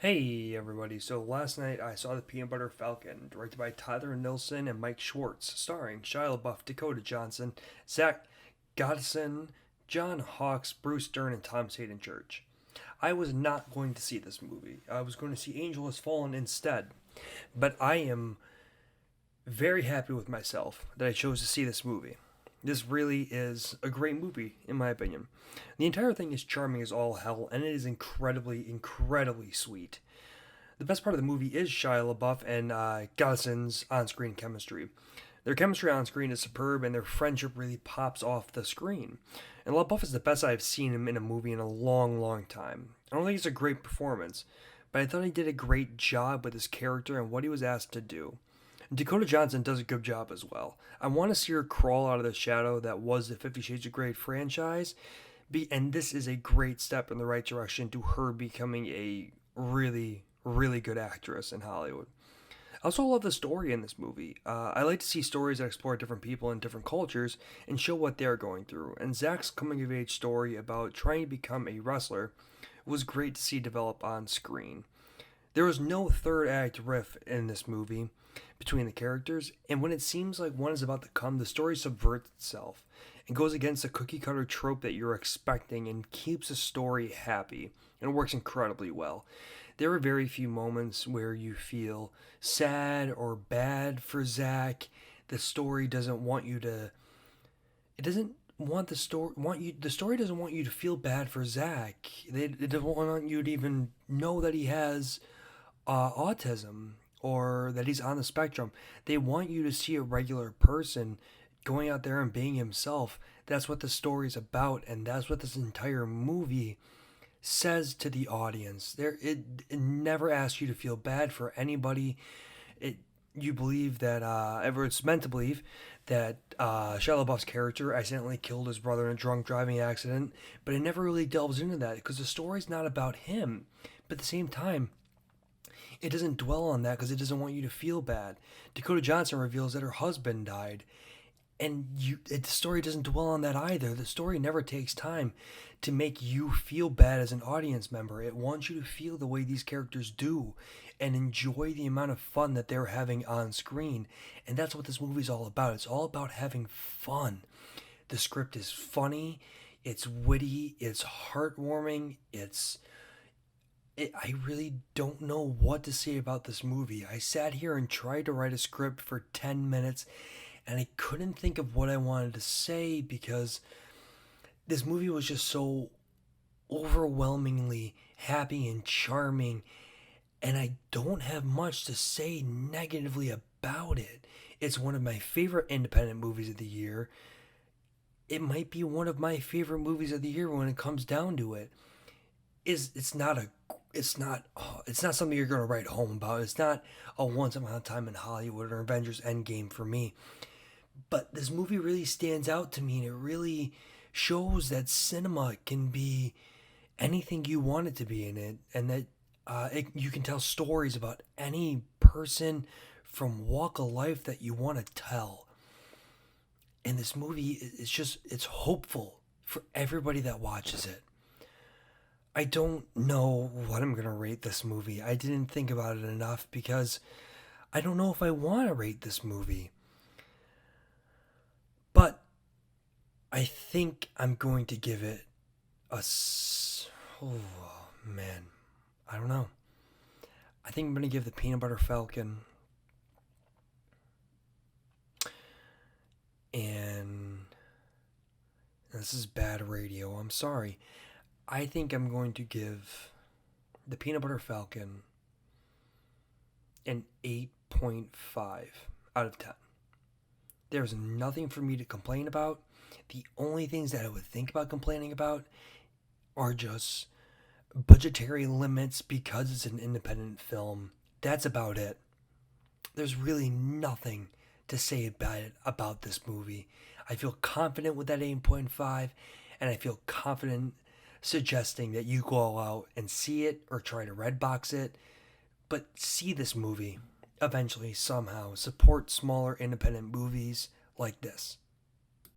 Hey everybody, so last night I saw The Peanut Butter Falcon, directed by Tyler Nilson and Mike Schwartz, starring Shia LaBeouf, Dakota Johnson, Zach Gottison, John Hawkes, Bruce Dern, and Tom Hayden Church. I was not going to see this movie. I was going to see Angel Has Fallen instead, but I am very happy with myself that I chose to see this movie. This really is a great movie, in my opinion. The entire thing is charming as all hell, and it is incredibly, incredibly sweet. The best part of the movie is Shia LaBeouf and Goslin's on-screen chemistry. Their chemistry on screen is superb, and their friendship really pops off the screen. And LaBeouf is the best I've seen him in a movie in a long, long time. I don't think it's a great performance, but I thought he did a great job with his character and what he was asked to do. Dakota Johnson does a good job as well. I want to see her crawl out of the shadow that was the 50 Shades of Grey franchise, and this is a great step in the right direction to her becoming a really, really good actress in Hollywood. I also love the story in this movie. I like to see stories that explore different people and different cultures and show what they're going through. And Zach's coming of age story about trying to become a wrestler was great to see develop on screen. There was no third act riff in this movie between the characters, and when it seems like one is about to come, the story subverts itself and goes against the cookie cutter trope that you're expecting and keeps the story happy, and it works incredibly well. There are very few moments where you feel sad or bad for Zach. The story doesn't want you to. It doesn't want the story want you. The story doesn't want you to feel bad for Zach. It doesn't want you to even know that he has autism or that he's on the spectrum. They want you to see a regular person going out there and being himself. That's what the story's about, and that's what this entire movie says to the audience. It never asks you to feel bad for anybody. It you believe that ever it's meant to believe that Shia LaBeouf's character accidentally killed his brother in a drunk driving accident, but it never really delves into that because the story's not about him. But at the same time, it doesn't dwell on that because it doesn't want you to feel bad. Dakota Johnson reveals that her husband died, and the story doesn't dwell on that either. The story never takes time to make you feel bad as an audience member. It wants you to feel the way these characters do and enjoy the amount of fun that they're having on screen. And that's what this movie's all about. It's all about having fun. The script is funny, it's witty, it's heartwarming, I really don't know what to say about this movie. I sat here and tried to write a script for 10 minutes and I couldn't think of what I wanted to say because this movie was just so overwhelmingly happy and charming, and I don't have much to say negatively about it. It's one of my favorite independent movies of the year. It might be one of my favorite movies of the year when it comes down to it. It's not something you're going to write home about. It's not a once upon a time in Hollywood or Avengers Endgame for me. But this movie really stands out to me, and it really shows that cinema can be anything you want it to be in it, and that you can tell stories about any person from walk of life that you want to tell. And this movie it's hopeful for everybody that watches it. I don't know what I'm going to rate this movie. I didn't think about it enough because I don't know if I want to rate this movie. But I think I'm going to give it oh, man. I don't know. I think I'm going to give the Peanut Butter Falcon and this is bad radio. I'm sorry. I think I'm going to give the Peanut Butter Falcon an 8.5 out of 10. There's nothing for me to complain about. The only things that I would think about complaining about are just budgetary limits because it's an independent film. That's about it. There's really nothing to say about this movie. I feel confident with that 8.5, and I feel confident suggesting that you go out and see it or try to redbox it, but see this movie eventually somehow. Support smaller independent movies like this.